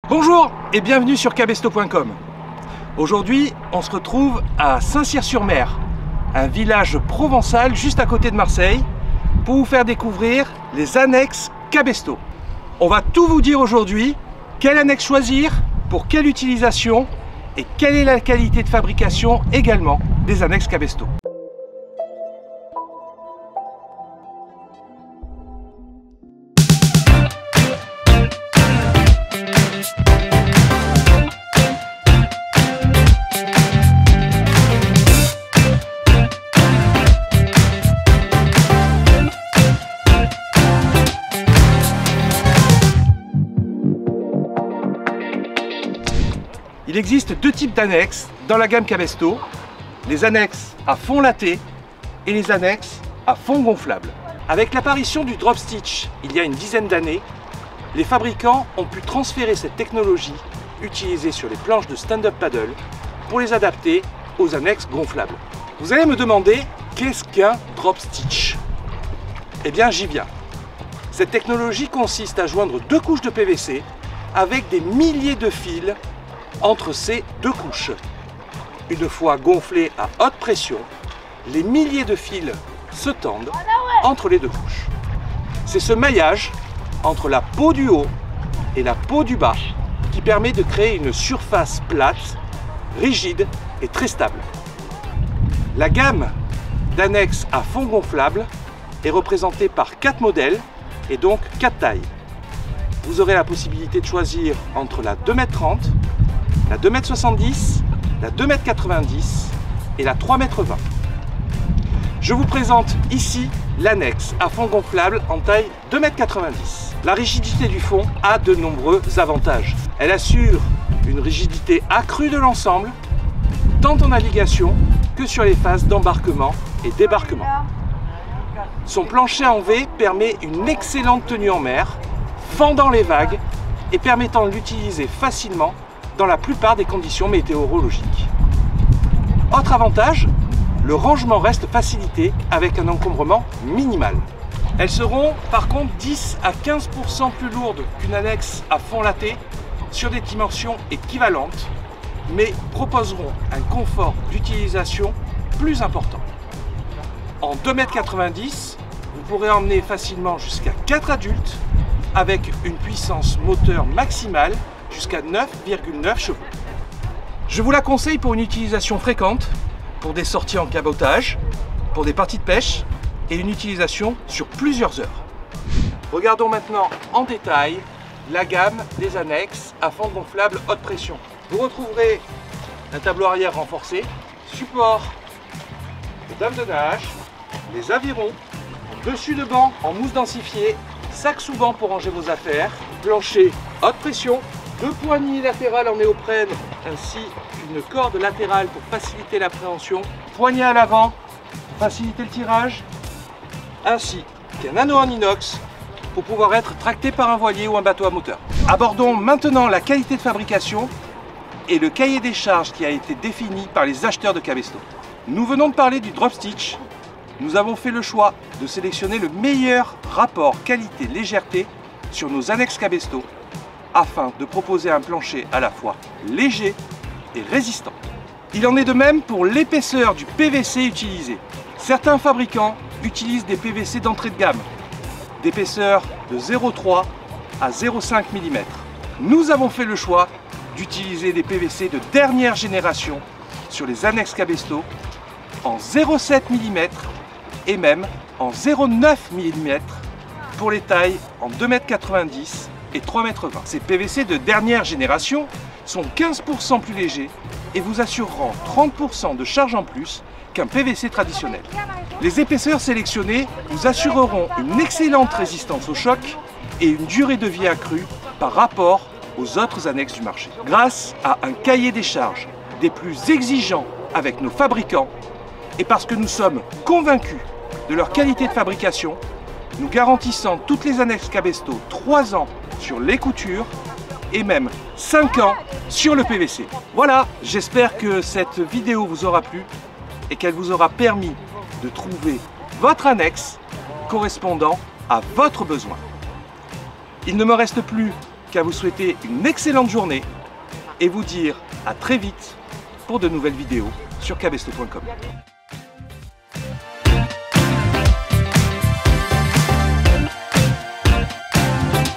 Bonjour et bienvenue sur Cabesto.com. Aujourd'hui, on se retrouve à Saint-Cyr-sur-Mer, un village provençal juste à côté de Marseille, pour vous faire découvrir les annexes Cabesto. On va tout vous dire aujourd'hui, quelle annexe choisir, pour quelle utilisation et quelle est la qualité de fabrication également des annexes Cabesto. Il existe deux types d'annexes dans la gamme Cabesto, les annexes à fond latté et les annexes à fond gonflable. Avec l'apparition du drop stitch il y a une dizaine d'années, les fabricants ont pu transférer cette technologie utilisée sur les planches de stand-up paddle pour les adapter aux annexes gonflables. Vous allez me demander, qu'est-ce qu'un drop stitch? Eh bien, j'y viens. Cette technologie consiste à joindre deux couches de PVC avec des milliers de fils entre ces deux couches. Une fois gonflées à haute pression, les milliers de fils se tendent entre les deux couches. C'est ce maillage entre la peau du haut et la peau du bas qui permet de créer une surface plate, rigide et très stable. La gamme d'annexes à fond gonflable est représentée par 4 modèles et donc 4 tailles. Vous aurez la possibilité de choisir entre la 2,30 m, la 2,70 m, la 2,90 m et la 3,20 m. Je vous présente ici l'annexe à fond gonflable en taille 2,90 m. La rigidité du fond a de nombreux avantages. Elle assure une rigidité accrue de l'ensemble, tant en navigation que sur les phases d'embarquement et débarquement. Son plancher en V permet une excellente tenue en mer, fendant les vagues et permettant de l'utiliser facilement dans la plupart des conditions météorologiques. Autre avantage, le rangement reste facilité avec un encombrement minimal. Elles seront par contre 10 à 15% plus lourdes qu'une annexe à fond latté sur des dimensions équivalentes, mais proposeront un confort d'utilisation plus important. En 2,90 m, vous pourrez emmener facilement jusqu'à 4 adultes avec une puissance moteur maximale jusqu'à 9,9 chevaux. Je vous la conseille pour une utilisation fréquente, pour des sorties en cabotage, pour des parties de pêche et une utilisation sur plusieurs heures. Regardons maintenant en détail la gamme des annexes à fond gonflable haute pression. Vous retrouverez un tableau arrière renforcé, support de dame de nage, les avirons, dessus de banc en mousse densifiée, sac sous banc pour ranger vos affaires, plancher haute pression, deux poignées latérales en néoprène ainsi qu'une corde latérale pour faciliter l'appréhension, poignée à l'avant pour faciliter le tirage, ainsi qu'un anneau en inox pour pouvoir être tracté par un voilier ou un bateau à moteur. Abordons maintenant la qualité de fabrication et le cahier des charges qui a été défini par les acheteurs de Cabesto. Nous venons de parler du drop stitch. Nous avons fait le choix de sélectionner le meilleur rapport qualité-légèreté sur nos annexes Cabesto afin de proposer un plancher à la fois léger et résistant. Il en est de même pour l'épaisseur du PVC utilisé. Certains fabricants utilisent des PVC d'entrée de gamme, d'épaisseur de 0,3 à 0,5 mm. Nous avons fait le choix d'utiliser des PVC de dernière génération sur les annexes Cabesto en 0,7 mm et même en 0,9 mm pour les tailles en 2,90 m et 3,20 m. Ces PVC de dernière génération sont 15% plus légers et vous assureront 30% de charge en plus qu'un PVC traditionnel. Les épaisseurs sélectionnées vous assureront une excellente résistance au choc et une durée de vie accrue par rapport aux autres annexes du marché. Grâce à un cahier des charges des plus exigeants avec nos fabricants et parce que nous sommes convaincus de leur qualité de fabrication, nous garantissant toutes les annexes Cabesto 3 ans sur les coutures et même 5 ans sur le PVC. Voilà, j'espère que cette vidéo vous aura plu et qu'elle vous aura permis de trouver votre annexe correspondant à votre besoin. Il ne me reste plus qu'à vous souhaiter une excellente journée et vous dire à très vite pour de nouvelles vidéos sur cabesto.com.